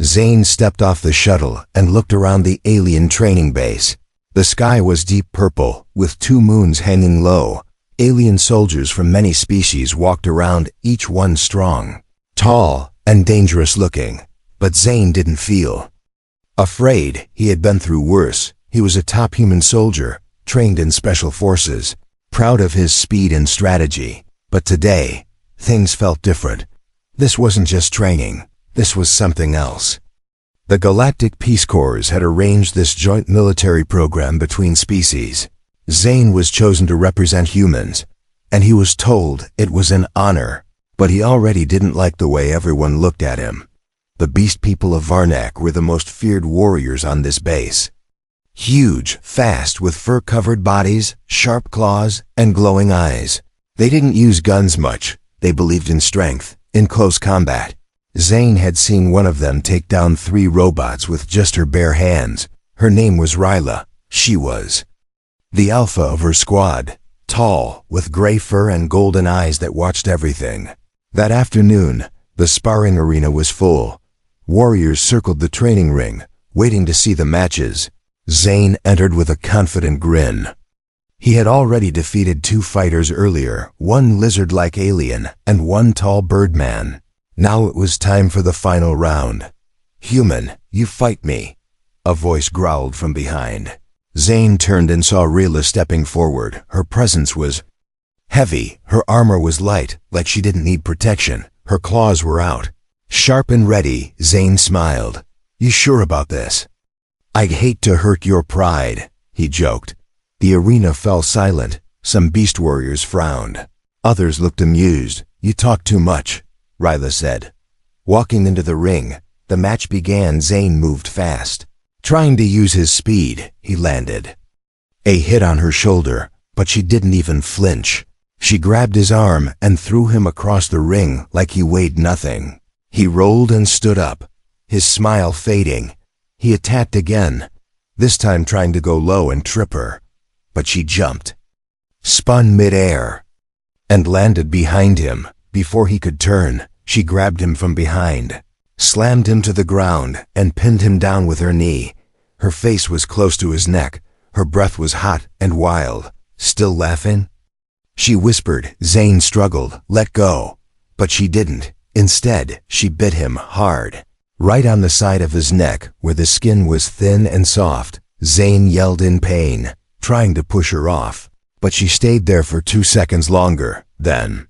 Zane stepped off the shuttle and looked around the alien training base. The sky was deep purple, with 2 moons hanging low. Alien soldiers from many species walked around, each one strong, tall, and dangerous looking. But Zane didn't feel afraid. He had been through worse. He was a top human soldier, trained in special forces, proud of his speed and strategy. But today, things felt different. This wasn't just training. This was something else. The Galactic Peace Corps had arranged this joint military program between species. Zane was chosen to represent humans, and he was told it was an honor. But he already didn't like the way everyone looked at him. The beast people of Varnak were the most feared warriors on this base. Huge, fast, with fur-covered bodies, sharp claws, and glowing eyes. They didn't use guns much. They believed in strength, in close combat. Zane had seen one of them take down 3 robots with just her bare hands. Her name was Ryla. She was the alpha of her squad, tall, with gray fur and golden eyes that watched everything. That afternoon, the sparring arena was full. Warriors circled the training ring, waiting to see the matches. Zane entered with a confident grin. He had already defeated 2 fighters earlier, 1 lizard-like alien and 1 tall birdman. Now it was time for the final round. "Human, you fight me," a voice growled from behind. Zane turned and saw Ryla stepping forward. Her presence was heavy. Her armor was light, like she didn't need protection. Her claws were out. Sharp and ready, Zane smiled. "You sure about this?" "I'd hate to hurt your pride," he joked. The arena fell silent. Some beast warriors frowned. Others looked amused. "You talk too much," Ryla said. Walking into the ring, the match began. Zane moved fast. Trying to use his speed, he landed a hit on her shoulder, but she didn't even flinch. She grabbed his arm and threw him across the ring like he weighed nothing. He rolled and stood up, his smile fading. He attacked again, this time trying to go low and trip her. But she jumped, spun mid-air, and landed behind him. Before he could turn, she grabbed him from behind, slammed him to the ground, and pinned him down with her knee. Her face was close to his neck. Her breath was hot and wild. "Still laughing?" she whispered. Zane struggled. "Let go." But she didn't. Instead, she bit him hard, right on the side of his neck, where the skin was thin and soft. Zane yelled in pain, trying to push her off. But she stayed there for 2 seconds longer, then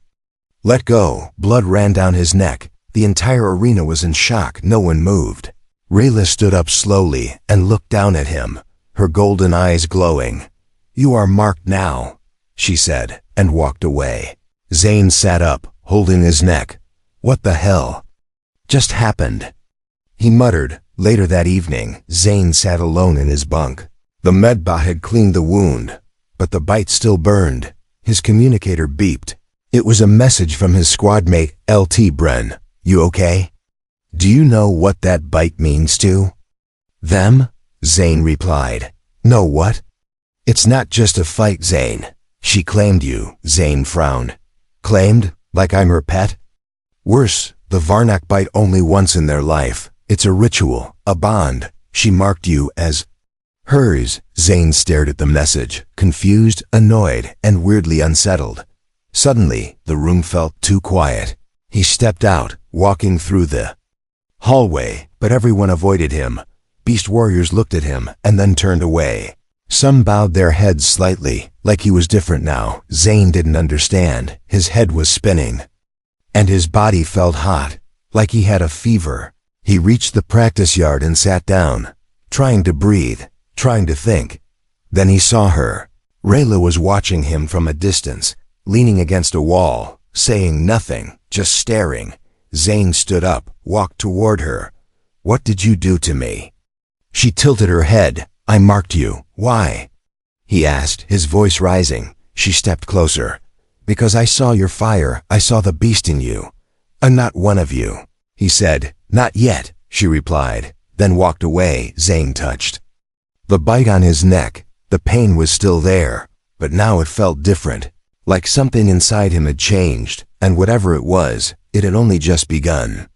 let go. Blood ran down his neck. The entire arena was in shock. No one moved. Ryla stood up slowly and looked down at him, her golden eyes glowing. "You are marked now," she said, and walked away. Zane sat up, holding his neck. What the hell just happened? He muttered. Later that evening, Zane sat alone in his bunk. The medbot had cleaned the wound, but the bite still burned. His communicator beeped. It was a message from his squadmate, LT Bren. "You okay?" "Do you know what that bite means to them?" Zane replied. "No, what?" "It's not just a fight, Zane. She claimed you." Zane frowned. "Claimed? Like I'm her pet?" "Worse, the Varnak bite only once in their life. It's a ritual, a bond. She marked you as hers." Zane stared at the message, confused, annoyed, and weirdly unsettled. Suddenly, the room felt too quiet. He stepped out, walking through the hallway, but everyone avoided him. Beast warriors looked at him and then turned away. Some bowed their heads slightly, like he was different now. Zane didn't understand. His head was spinning, and his body felt hot, like he had a fever. He reached the practice yard and sat down, trying to breathe, trying to think. Then he saw her. Ryla was watching him from a distance, leaning against a wall, saying nothing, just staring. Zane stood up, walked toward her. "What did you do to me?" She tilted her head. "I marked you. Why?" he asked, his voice rising. She stepped closer. "Because I saw your fire. I saw the beast in you. I'm not one of you," he said. "Not yet," she replied, then walked away. Zane touched the bite on his neck. The pain was still there, but now it felt different, like something inside him had changed, and whatever it was, it had only just begun.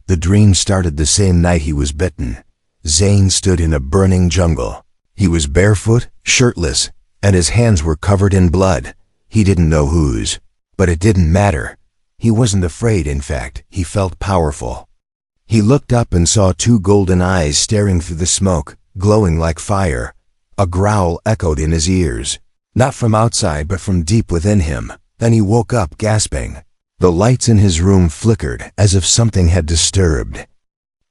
The dream started the same night he was bitten. Zane stood in a burning jungle. He was barefoot, shirtless, and his hands were covered in blood. He didn't know whose. But it didn't matter. He wasn't afraid, in fact. He felt powerful. He looked up and saw two golden eyes staring through the smoke, glowing like fire. A growl echoed in his ears. Not from outside, but from deep within him. Then he woke up, gasping. The lights in his room flickered, as if something had disturbed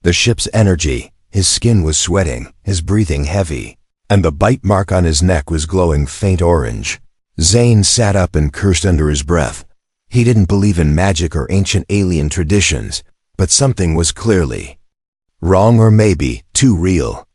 the ship's energy. His skin was sweating, his breathing heavy, and the bite mark on his neck was glowing faint orange. Zane sat up and cursed under his breath. He didn't believe in magic or ancient alien traditions, but something was clearly wrong, or maybe too real.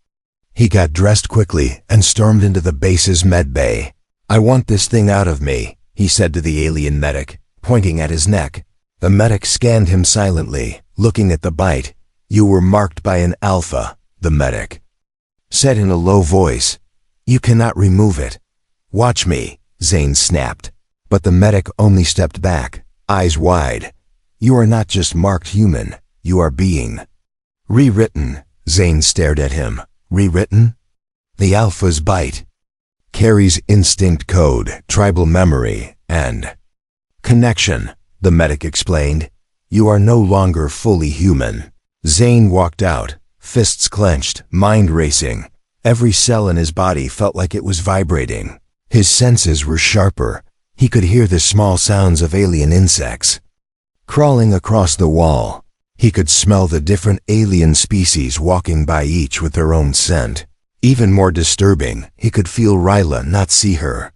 He got dressed quickly and stormed into the base's med bay. "I want this thing out of me," he said to the alien medic, pointing at his neck. The medic scanned him silently, looking at the bite. "You were marked by an alpha," the medic said in a low voice. "You cannot remove it." "Watch me," Zane snapped. But the medic only stepped back, eyes wide. "You are not just marked human, you are being rewritten." Zane stared at him. "Rewritten?" "The alpha's bite carries instinct code, tribal memory, and connection," the medic explained. "You are no longer fully human." Zane walked out, fists clenched, mind racing. Every cell in his body felt like it was vibrating. His senses were sharper. He could hear the small sounds of alien insects crawling across the wall. He could smell the different alien species walking by, each with their own scent. Even more disturbing, he could feel Ryla, not see her,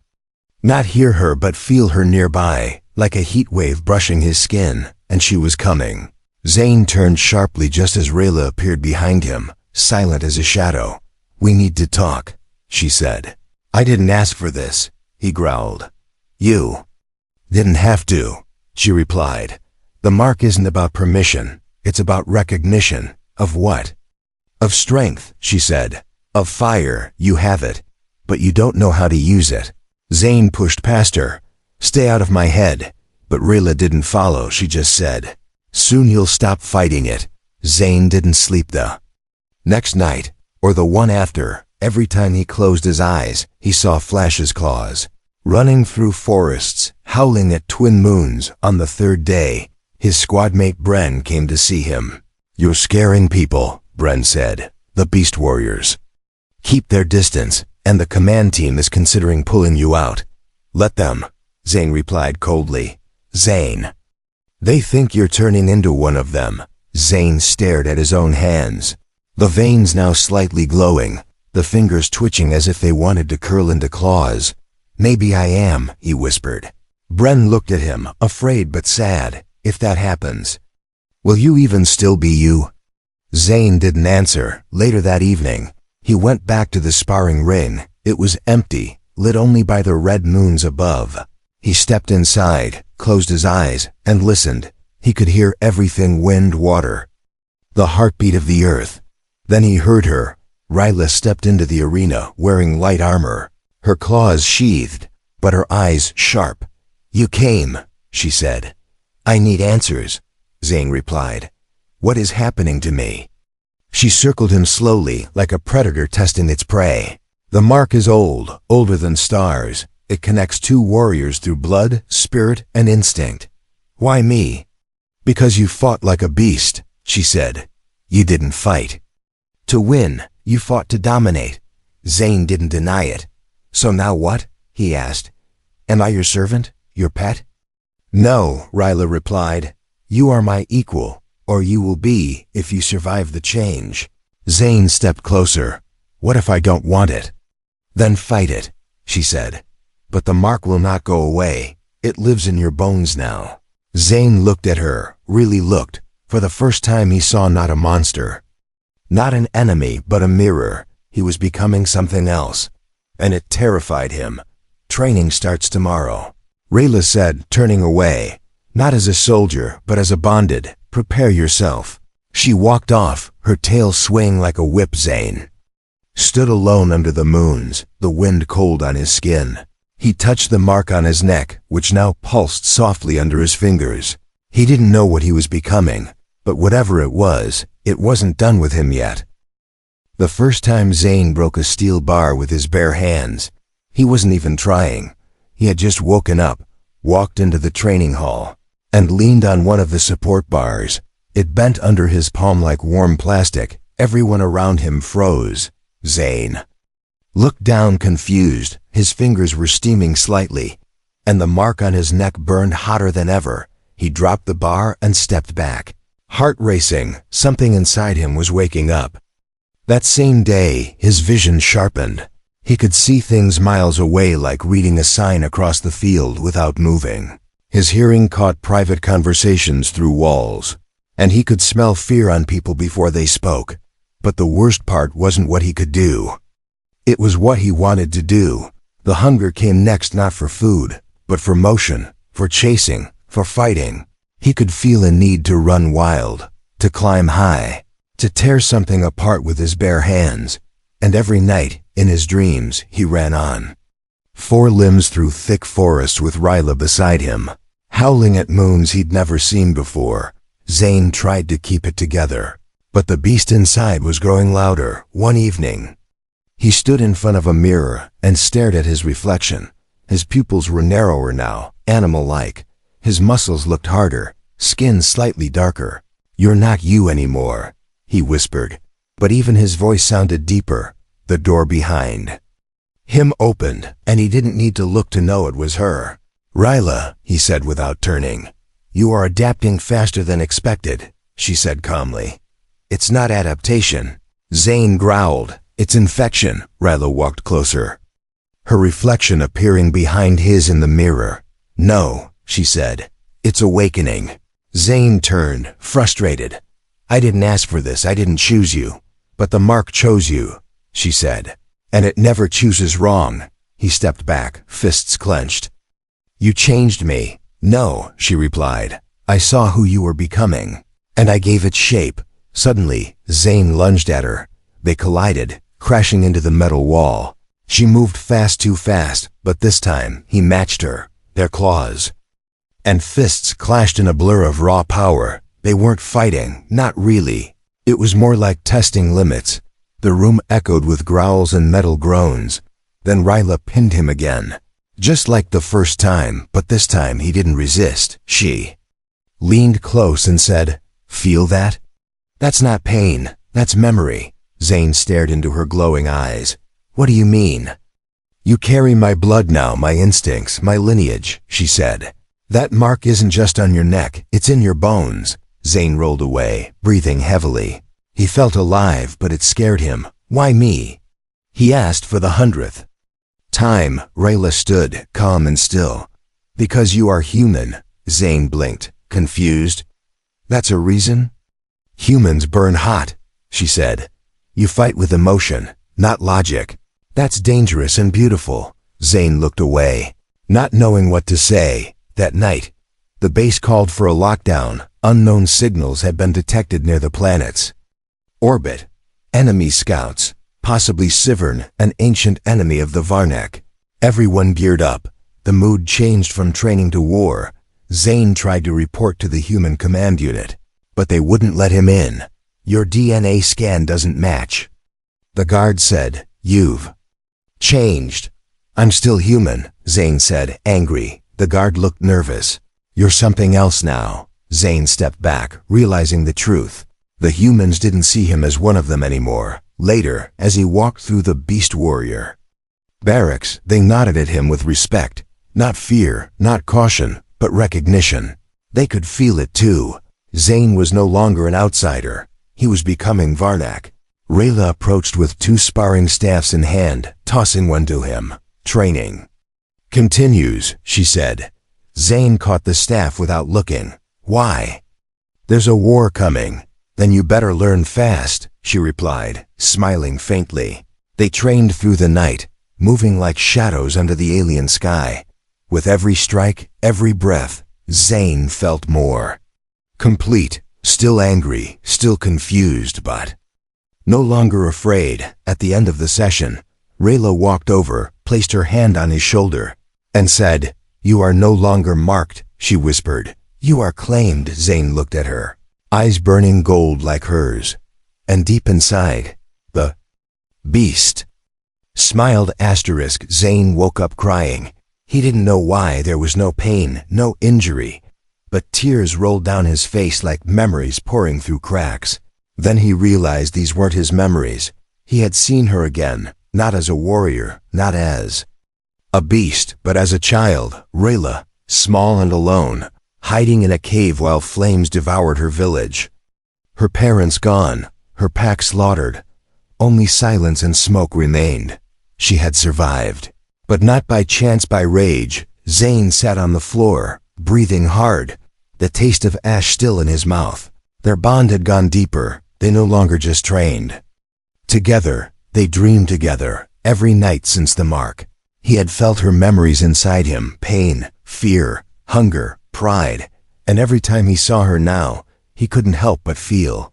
not hear her, but feel her nearby, like a heat wave brushing his skin, and she was coming. Zane turned sharply just as Rayla appeared behind him, silent as a shadow. "We need to talk," she said. "I didn't ask for this," he growled. "You didn't have to," she replied. "The mark isn't about permission, it's about recognition." "Of what?" "Of strength," she said. "Of fire. You have it, but you don't know how to use it." Zane pushed past her. "Stay out of my head." But Rayla didn't follow. She just said, "Soon you'll stop fighting it." Zane didn't sleep the next night, or the one after. Every time he closed his eyes, he saw Flash's claws running through forests, howling at twin moons. On the third day, his squadmate Bren came to see him. "You're scaring people," Bren said. "The Beast Warriors keep their distance, and the command team is considering pulling you out." "Let them," Zane replied coldly. "Zane, they think you're turning into one of them." Zane stared at his own hands, the veins now slightly glowing, the fingers twitching as if they wanted to curl into claws. "Maybe I am," he whispered. Bren looked at him, afraid but sad. "If that happens, will you even still be you?" Zane didn't answer. Later that evening, he went back to the sparring ring. It was empty, lit only by the red moons above. He stepped inside, closed his eyes, and listened. He could hear everything: wind, water, the heartbeat of the earth. Then he heard her. Ryla stepped into the arena, wearing light armor, her claws sheathed, but her eyes sharp. "You came," she said. "I need answers," Zane replied. "What is happening to me?" She circled him slowly, like a predator testing its prey. "The mark is old, older than stars. It connects two warriors through blood, spirit, and instinct." "Why me?" "Because you fought like a beast," she said. "You didn't fight to win, you fought to dominate." Zane didn't deny it. "So now what?" he asked. "Am I your servant, your pet?" "No," Ryla replied. "You are my equal, or you will be if you survive the change." Zane stepped closer. "What if I don't want it?" "Then fight it," she said. "But the mark will not go away. It lives in your bones now." Zane looked at her, really looked. For the first time he saw not a monster, not an enemy, but a mirror. He was becoming something else, and it terrified him. "Training starts tomorrow," Rayla said, turning away. "Not as a soldier, but as a bonded. Prepare yourself." She walked off, her tail swaying like a whip. Zane stood alone under the moons, the wind cold on his skin. He touched the mark on his neck, which now pulsed softly under his fingers. He didn't know what he was becoming, But whatever it wasn't done with him yet. The first time Zane broke a steel bar with his bare hands, he wasn't even trying. He had just woken up, walked into the training hall, and leaned on one of the support bars. It bent under his palm like warm plastic. Everyone around him froze. Zane looked down confused. His fingers were steaming slightly, and the mark on his neck burned hotter than ever. He dropped the bar and stepped back. Heart racing, something inside him was waking up. That same day, his vision sharpened. He could see things miles away, like reading a sign across the field without moving. His hearing caught private conversations through walls, and he could smell fear on people before they spoke. But the worst part wasn't what he could do. It was what he wanted to do. The hunger came next, not for food, but for motion, for chasing, for fighting. He could feel a need to run wild, to climb high, to tear something apart with his bare hands. And every night, in his dreams, he ran on. 4 limbs through thick forests with Ryla beside him, howling at moons he'd never seen before. Zane tried to keep it together, but the beast inside was growing louder. One evening, he stood in front of a mirror and stared at his reflection. His pupils were narrower now, animal-like. His muscles looked harder, skin slightly darker. "You're not you anymore," he whispered. But even his voice sounded deeper. The door behind him opened, and he didn't need to look to know it was her. "Ryla," he said without turning. "You are adapting faster than expected," she said calmly. "It's not adaptation." Zane growled. "It's infection." Ryla walked closer, her reflection appearing behind his in the mirror. "No," she said. "It's awakening." Zane turned, frustrated. "I didn't ask for this. I didn't choose you. But the mark chose you," she said. "And it never chooses wrong." He stepped back, fists clenched. "You changed me." "No," she replied. "I saw who you were becoming, and I gave it shape." Suddenly, Zane lunged at her. They collided, crashing into the metal wall. She moved fast, too fast, but this time he matched her. Their claws and fists clashed in a blur of raw power. They weren't fighting, not really. It was more like testing limits. The room echoed with growls and metal groans. Then Ryla pinned him again, just like the first time, but this time he didn't resist. She leaned close and said, "Feel that? That's not pain, that's memory." Zane stared into her glowing eyes. "What do you mean?" "You carry my blood now, my instincts, my lineage," she said. "That mark isn't just on your neck, it's in your bones." Zane rolled away, breathing heavily. He felt alive, but it scared him. "Why me?" he asked for the 100th time. Ryla stood, calm and still. "Because you are human." Zane blinked, confused. "That's a reason?" "Humans burn hot," she said. "You fight with emotion, not logic. That's dangerous and beautiful." Zane looked away, not knowing what to say. That night, the base called for a lockdown. Unknown signals had been detected near the planet's orbit. Enemy scouts, possibly Sivern, an ancient enemy of the Varnak. Everyone geared up. The mood changed from training to war. Zane tried to report to the human command unit, but they wouldn't let him in. "Your DNA scan doesn't match," the guard said. "You've changed." "I'm still human," Zane said, angry. The guard looked nervous. "You're something else now." Zane stepped back, realizing the truth. The humans didn't see him as one of them anymore. Later, as he walked through the Beast Warrior barracks, they nodded at him with respect. Not fear, not caution, but recognition. They could feel it too. Zane was no longer an outsider. He was becoming Varnak. Ryla approached with 2 sparring staffs in hand, tossing one to him. "Training continues," she said. Zane caught the staff without looking. "Why?" "There's a war coming." "Then you better learn fast," she replied, smiling faintly. They trained through the night, moving like shadows under the alien sky. With every strike, every breath, Zane felt more complete, still angry, still confused, but no longer afraid. At the end of the session, Ryla walked over, placed her hand on his shoulder, and said, "You are no longer marked," she whispered. "You are claimed." Zane looked at her. eyes burning gold like hers. And deep inside, the beast smiled. Zane woke up crying. He didn't know why. There was no pain, no injury, but tears rolled down his face like memories pouring through cracks. Then he realized these weren't his memories. He had seen her again, not as a warrior, not as a beast, but as a child, Rayla, small and alone, hiding in a cave while flames devoured her village. Her parents gone, her pack slaughtered. Only silence and smoke remained. She had survived. But not by chance, by rage. Zane sat on the floor, breathing hard, the taste of ash still in his mouth. Their bond had gone deeper. They no longer just trained. Together, they dreamed together, every night since the mark. He had felt her memories inside him, pain, fear, hunger, pride, and every time he saw her now, he couldn't help but feel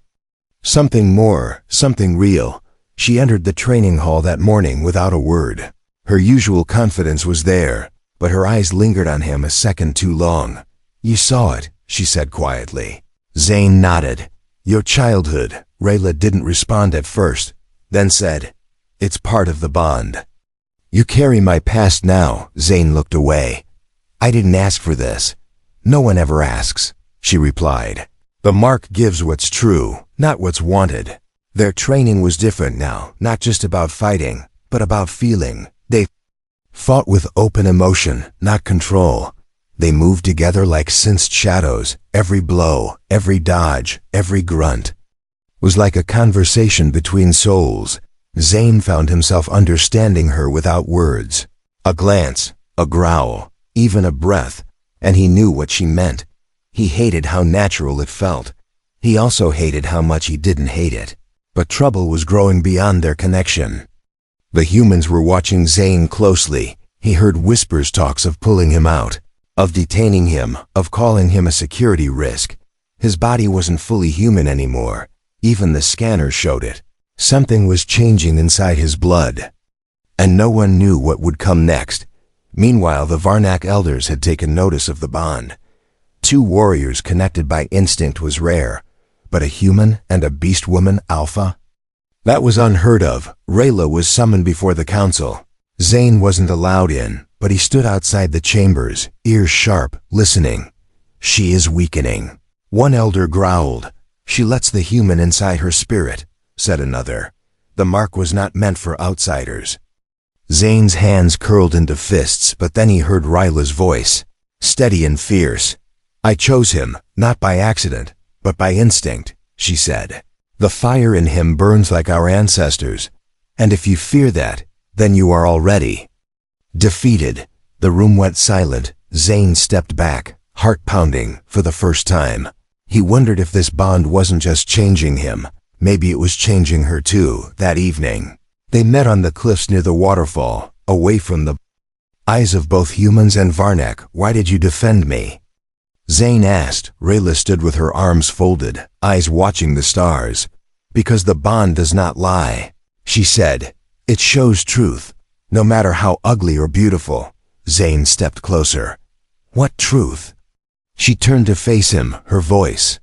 something more, something real. She entered the training hall that morning without a word. Her usual confidence was there, but her eyes lingered on him a second too long. "You saw it," she said quietly. Zane nodded. "Your childhood." Rayla didn't respond at first, then said, "It's part of the bond." "You carry my past now." Zane looked away. "I didn't ask for this." "No one ever asks," she replied. "The mark gives what's true, not what's wanted." Their training was different now, not just about fighting, but about feeling. They fought with open emotion, not control. They moved together like cinched shadows. Every blow, every dodge, every grunt was like a conversation between souls. Zane found himself understanding her without words. A glance, a growl, even a breath, and he knew what she meant. He hated how natural it felt. He also hated how much he didn't hate it. But trouble was growing beyond their connection. The humans were watching Zane closely. He heard whispers, talks of pulling him out, of detaining him, of calling him a security risk. His body wasn't fully human anymore. Even the scanner showed it. Something was changing inside his blood. And no one knew what would come next. Meanwhile, the Varnak elders had taken notice of the bond. Two warriors connected by instinct was rare, but a human and a beast woman alpha? That was unheard of. Rayla was summoned before the council. Zane wasn't allowed in, but he stood outside the chambers, ears sharp, listening. "She is weakening." One elder growled. "She lets the human inside her spirit," said another. The mark was not meant for outsiders. Zane's hands curled into fists, but then he heard Ryla's voice, steady and fierce. "I chose him, not by accident, but by instinct," she said. "The fire in him burns like our ancestors, and if you fear that, then you are already defeated." The room went silent. Zane stepped back, heart pounding, for the first time. He wondered if this bond wasn't just changing him. Maybe it was changing her too. That evening, they met on the cliffs near the waterfall, away from the eyes of both humans and Varnak. "Why did you defend me?" Zane asked. Rayla stood with her arms folded, eyes watching the stars. "Because the bond does not lie," she said. "It shows truth, no matter how ugly or beautiful." Zane stepped closer. "What truth?" She turned to face him, her voice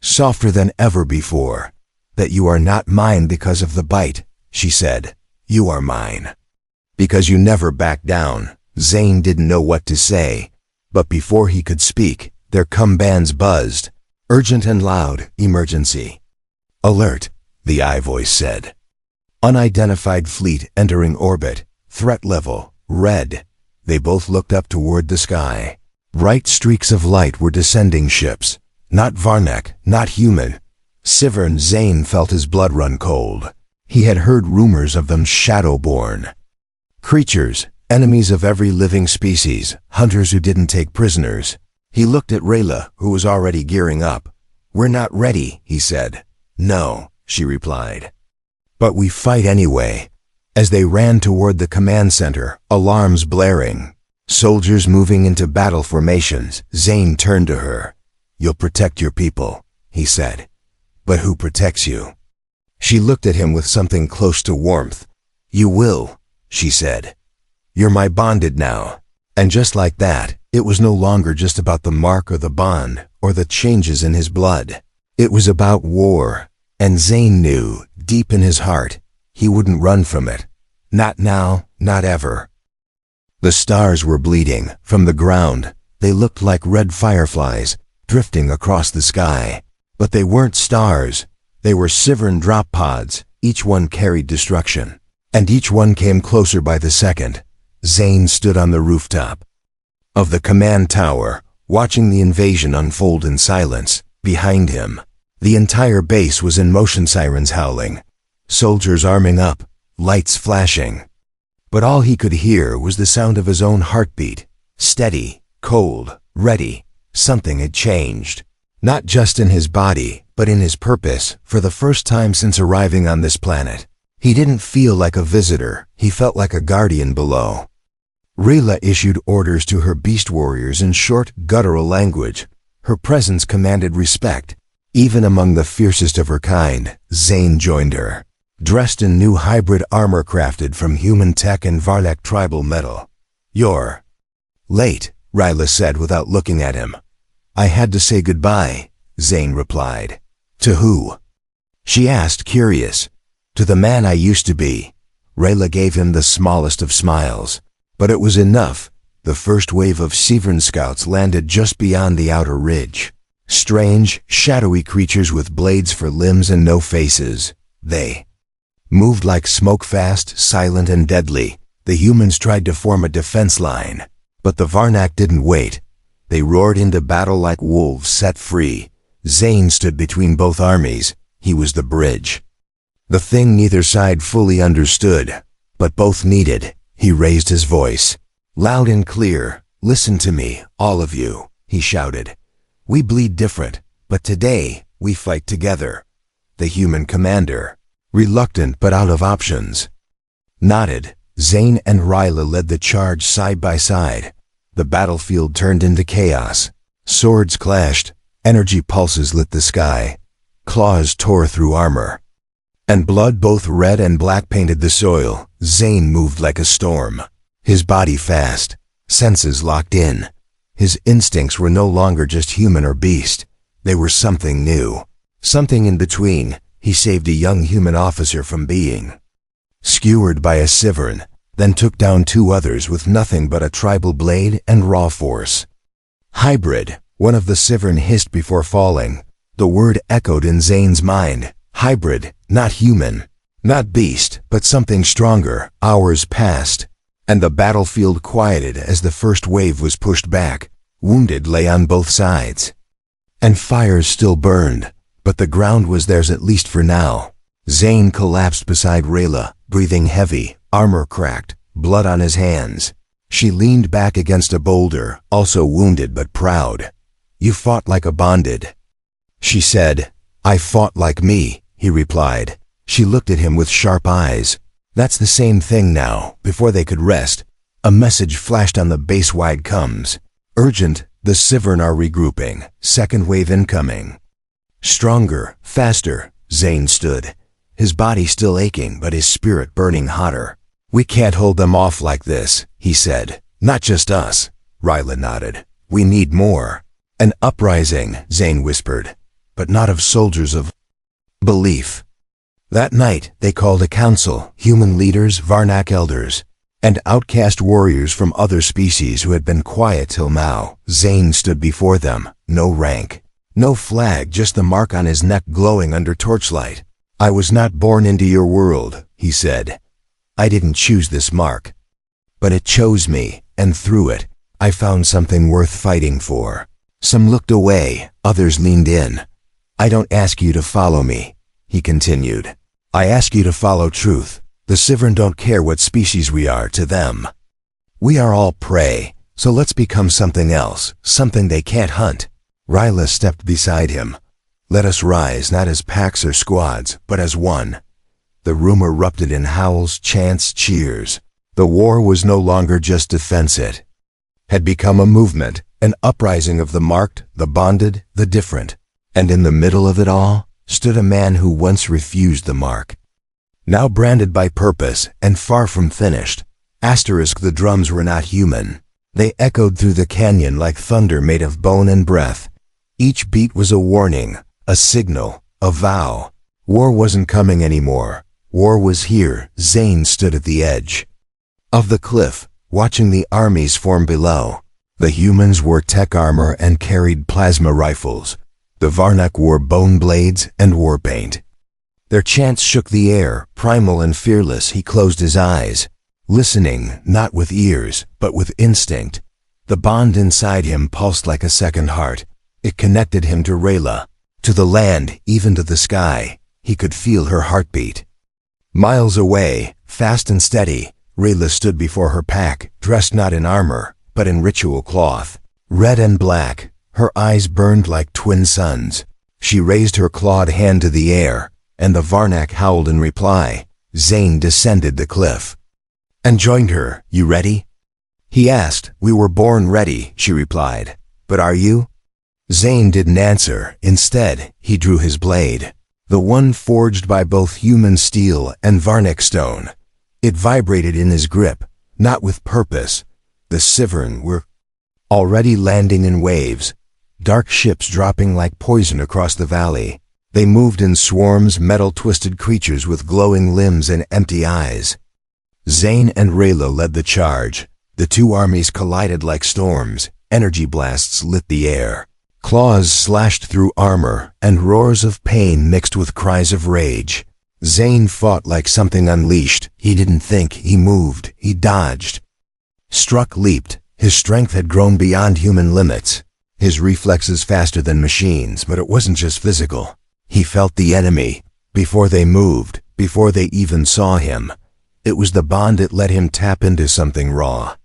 softer than ever before. "That you are not mine because of the bite," she said. "You are mine because you never backed down." Zane didn't know what to say, but before he could speak, their commands buzzed, urgent and loud. "Emergency. Alert," the eye voice said. "Unidentified fleet entering orbit. Threat level, red." They both looked up toward the sky. Bright streaks of light were descending ships. Not Varnak, not human. Sivern. Zane felt his blood run cold. He had heard rumors of them, shadow-born creatures, enemies of every living species, hunters who didn't take prisoners. He looked at Rayla, who was already gearing up. "We're not ready," he said. "No," she replied. "But we fight anyway." As they ran toward the command center, alarms blaring, soldiers moving into battle formations, Zane turned to her. "You'll protect your people," he said. "But who protects you?" She looked at him with something close to warmth. "You will," she said. "You're my bonded now." And just like that, it was no longer just about the mark or the bond or the changes in his blood. It was about war, and Zane knew, deep in his heart, he wouldn't run from it. Not now, not ever. The stars were bleeding. From the ground, they looked like red fireflies, drifting across the sky. But they weren't stars. They were Sivern drop pods. Each one carried destruction. And each one came closer by the second. Zane stood on the rooftop of the command tower, watching the invasion unfold in silence. Behind him, the entire base was in motion, sirens howling, soldiers arming up, lights flashing. But all he could hear was the sound of his own heartbeat. Steady, cold, ready. Something had changed. Not just in his body, but in his purpose. For the first time since arriving on this planet, he didn't feel like a visitor. He felt like a guardian below. Rayla issued orders to her beast warriors in short, guttural language. Her presence commanded respect. Even among the fiercest of her kind, Zane joined her, dressed in new hybrid armor crafted from human tech and Varlak tribal metal. "You're late," Rayla said without looking at him. "I had to say goodbye," Zane replied. "To who?" she asked, curious. "To the man I used to be." Rayla gave him the smallest of smiles. But it was enough. The first wave of Sivern scouts landed just beyond the outer ridge. Strange, shadowy creatures with blades for limbs and no faces. They moved like smoke, fast, silent, and deadly. The humans tried to form a defense line. But the Varnak didn't wait. They roared into battle like wolves set free. Zane stood between both armies. He was the bridge. The thing neither side fully understood, but both needed. He raised his voice. Loud and clear. "Listen to me, all of you," he shouted. "We bleed different, but today, we fight together." The human commander, reluctant but out of options, nodded. Zane and Rayla led the charge side by side. The battlefield turned into chaos. Swords clashed, energy pulses lit the sky, claws tore through armor, and blood, both red and black, painted the soil. Zane moved like a storm, his body fast, senses locked in. His instincts were no longer just human or beast. They were something new, something in between. He saved a young human officer from being skewered by a Sivern, then took down 2 others with nothing but a tribal blade and raw force. "Hybrid," one of the Sivern hissed before falling. The word echoed in Zane's mind. Hybrid, not human, not beast, but something stronger. Hours passed, and the battlefield quieted as the first wave was pushed back. Wounded lay on both sides, and fires still burned, but the ground was theirs, at least for now. Zane collapsed beside Rayla, breathing heavy, armor cracked, blood on his hands. She leaned back against a boulder, also wounded but proud. "You fought like a bonded," she said. "I fought like me," he replied. She looked at him with sharp eyes. "That's the same thing now." Before they could rest, a message flashed on the base-wide comms. "Urgent, the Sivern are regrouping. Second wave incoming." Stronger, faster, Zane stood, his body still aching but his spirit burning hotter. "We can't hold them off like this," he said. "Not just us," Rayla nodded. "We need more." "An uprising," Zane whispered, "but not of soldiers, of belief." That night, they called a council, human leaders, Varnak elders, and outcast warriors from other species who had been quiet till now. Zane stood before them, no rank, no flag, just the mark on his neck glowing under torchlight. "I was not born into your world," he said. "I didn't choose this mark, but it chose me, and through it, I found something worth fighting for." Some looked away, others leaned in. "I don't ask you to follow me," he continued. "I ask you to follow truth. The Sivern don't care what species we are to them. We are all prey, so let's become something else, something they can't hunt." Rayla stepped beside him. "Let us rise, not as packs or squads, but as one." The room erupted in howls, chants, cheers. The war was no longer just defense, it had become a movement, an uprising of the marked, the bonded, the different. And in the middle of it all stood a man who once refused the mark, now branded by purpose and far from finished. The drums were not human. They echoed through the canyon like thunder made of bone and breath. Each beat was a warning, a signal, a vow. War wasn't coming anymore. War was here. Zane stood at the edge of the cliff, watching the armies form below. The humans wore tech armor and carried plasma rifles. The Varnak wore bone blades and war paint. Their chants shook the air, primal and fearless. He closed his eyes, listening, not with ears, but with instinct. The bond inside him pulsed like a second heart. It connected him to Rayla, to the land, even to the sky. He could feel her heartbeat. Miles away, fast and steady, Rayla stood before her pack, dressed not in armor, but in ritual cloth. Red and black, her eyes burned like twin suns. She raised her clawed hand to the air, and the Varnak howled in reply. Zane descended the cliff and joined her. You ready? He asked. We were born ready, she replied. But are you? Zane didn't answer. Instead, he drew his blade, the one forged by both human steel and Varnak stone. It vibrated in his grip, not with purpose. The Sivern were already landing in waves, dark ships dropping like poison across the valley. They moved in swarms, metal-twisted creatures with glowing limbs and empty eyes. Zane and Rayla led the charge. The two armies collided like storms. Energy blasts lit the air. Claws slashed through armor, and roars of pain mixed with cries of rage. Zane fought like something unleashed. He didn't think, he moved, he dodged. Struck, leaped. His strength had grown beyond human limits. His reflexes faster than machines, but it wasn't just physical. He felt the enemy, before they moved, before they even saw him. It was the bond that let him tap into something raw.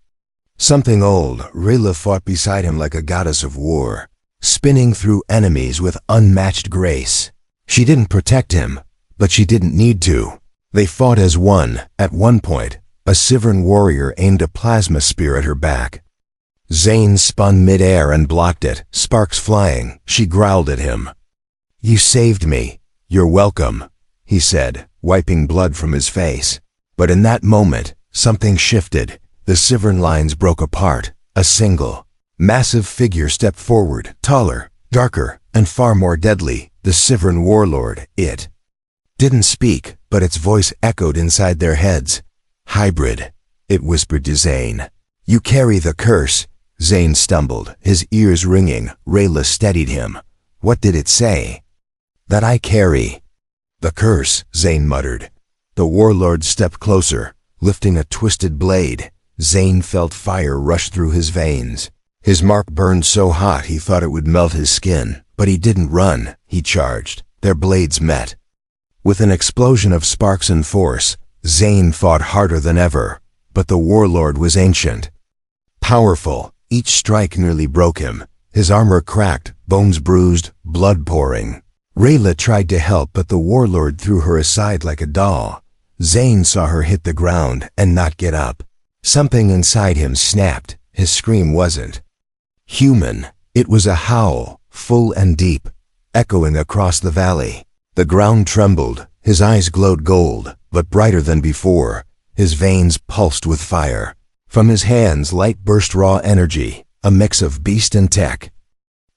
Something old. Rayla fought beside him like a goddess of war, spinning through enemies with unmatched grace. She didn't protect him, but she didn't need to. They fought as one. At one point, a Sivern warrior aimed a plasma spear at her back. Zane spun mid-air and blocked it, sparks flying. She growled at him. You saved me. You're welcome, he said, wiping blood from his face. But in that moment, something shifted. The Sivern lines broke apart. A single, massive figure stepped forward, taller, darker, and far more deadly. The Sivern warlord. It didn't speak, but its voice echoed inside their heads. Hybrid, it whispered to Zane. You carry the curse. Zane stumbled, his ears ringing. Rayla steadied him. What did it say? That I carry the curse, Zane muttered. The warlord stepped closer, lifting a twisted blade. Zane felt fire rush through his veins. His mark burned so hot he thought it would melt his skin, but he didn't run. He charged. Their blades met. With an explosion of sparks and force, Zane fought harder than ever, but the warlord was ancient, powerful. Each strike nearly broke him. His armor cracked, bones bruised, blood pouring. Rayla tried to help, but the warlord threw her aside like a doll. Zane saw her hit the ground and not get up. Something inside him snapped. His scream wasn't human. It was a howl, full and deep, echoing across the valley. The ground trembled. His eyes glowed gold, but brighter than before. His veins pulsed with fire. From his hands, light burst, raw energy, a mix of beast and tech.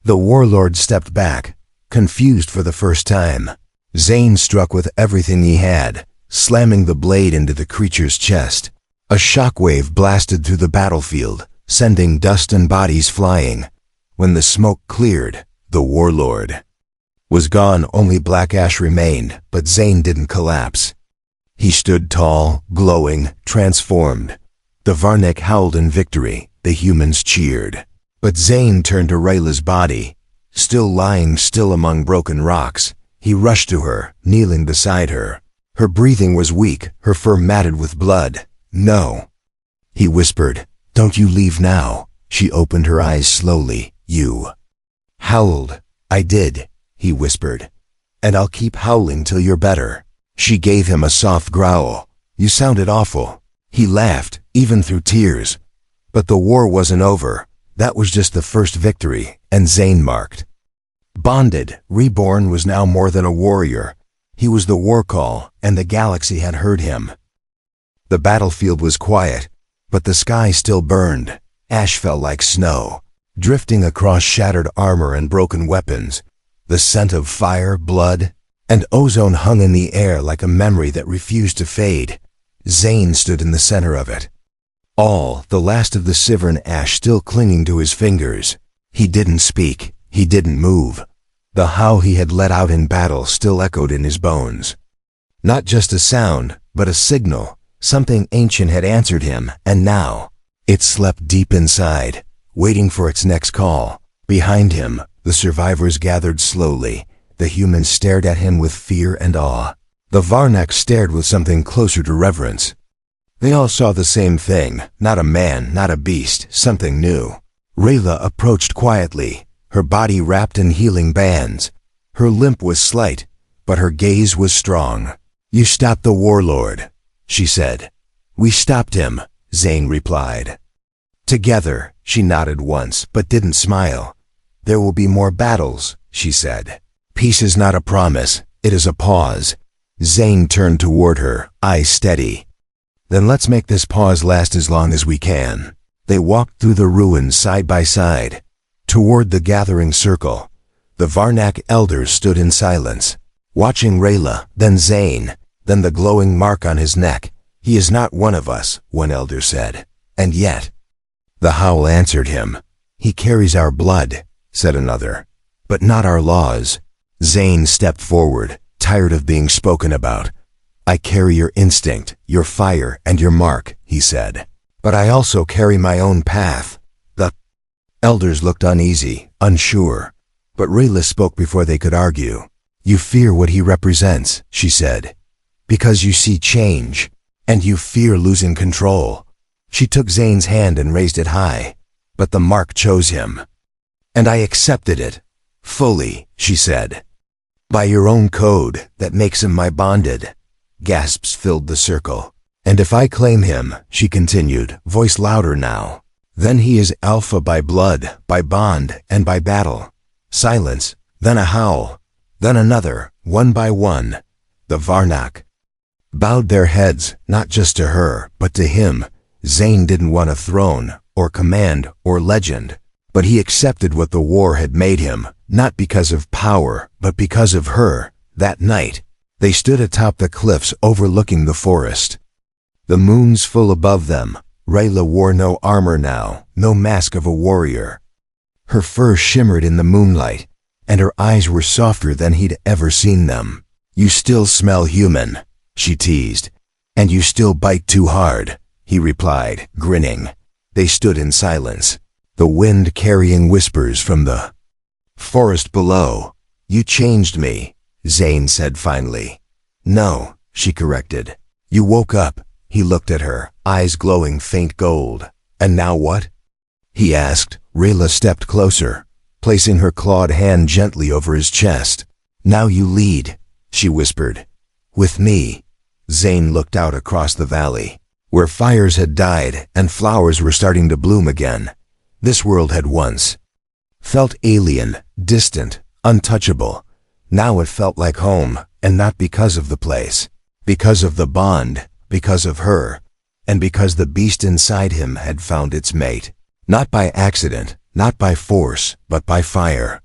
The warlord stepped back, confused for the first time. Zane struck with everything he had, slamming the blade into the creature's chest. A shockwave blasted through the battlefield, sending dust and bodies flying. When the smoke cleared, the warlord was gone. Only black ash remained, but Zane didn't collapse. He stood tall, glowing, transformed. The Varnak howled in victory. The humans cheered. But Zane turned to Rayla's body, still lying still among broken rocks. He rushed to her, kneeling beside her. Her breathing was weak, her fur matted with blood. No, he whispered. Don't you leave now. She opened her eyes slowly. You howled. I did, he whispered. And I'll keep howling till you're better. She gave him a soft growl. You sounded awful. He laughed, even through tears. But the war wasn't over. That was just the first victory, and Zane marked. Bonded, reborn, was now more than a warrior. He was the war call, and the galaxy had heard him. The battlefield was quiet, but the sky still burned. Ash fell like snow, drifting across shattered armor and broken weapons. The scent of fire, blood, and ozone hung in the air like a memory that refused to fade. Zane stood in the center of it. All, the last of the Sivern ash still clinging to his fingers. He didn't speak. He didn't move. The howl he had let out in battle still echoed in his bones. Not just a sound, but a signal. Something ancient had answered him, and now it slept deep inside, waiting for its next call. Behind him, the survivors gathered slowly. The humans stared at him with fear and awe. The Varnak stared with something closer to reverence. They all saw the same thing, not a man, not a beast, something new. Rayla approached quietly, her body wrapped in healing bands. Her limp was slight, but her gaze was strong. "You stopped the warlord," she said. "We stopped him," Zane replied. Together, she nodded once, but didn't smile. "There will be more battles," she said. "Peace is not a promise, it is a pause." Zane turned toward her, eyes steady. "Then let's make this pause last as long as we can." They walked through the ruins side by side, toward the gathering circle. The Varnak elders stood in silence, watching Rayla, then Zane, then the glowing mark on his neck. "He is not one of us," one elder said. "And yet—" The howl answered him. "He carries our blood," said another, "but not our laws." Zane stepped forward, tired of being spoken about. "I carry your instinct, your fire, and your mark," he said. "But I also carry my own path." The elders looked uneasy, unsure, but Rayla spoke before they could argue. "You fear what he represents," she said, "because you see change, and you fear losing control." She took Zane's hand and raised it high, but the mark chose him. "And I accepted it, fully," she said. "By your own code that makes him my bonded." Gasps filled the circle. "And if I claim him," she continued, voice louder now, "then he is alpha by blood, by bond, and by battle." Silence, then a howl, then another, one by one. The Varnak bowed their heads, not just to her, but to him. Zane didn't want a throne, or command, or legend, but he accepted what the war had made him, not because of power, but because of her. That night, they stood atop the cliffs overlooking the forest. The moon's full above them. Rayla wore no armor now, no mask of a warrior. Her fur shimmered in the moonlight, and her eyes were softer than he'd ever seen them. "You still smell human," she teased. "And you still bite too hard," he replied, grinning. They stood in silence, the wind carrying whispers from the forest below. "You changed me," Zane said finally. "No," she corrected. "You woke up." He looked at her, eyes glowing faint gold. "And now what?" he asked. Rayla stepped closer, placing her clawed hand gently over his chest. "Now you lead," she whispered. "With me." Zane looked out across the valley, where fires had died and flowers were starting to bloom again. This world had once felt alien, distant, untouchable. Now it felt like home, and not because of the place, because of the bond, because of her, and because the beast inside him had found its mate. Not by accident, not by force, but by fire.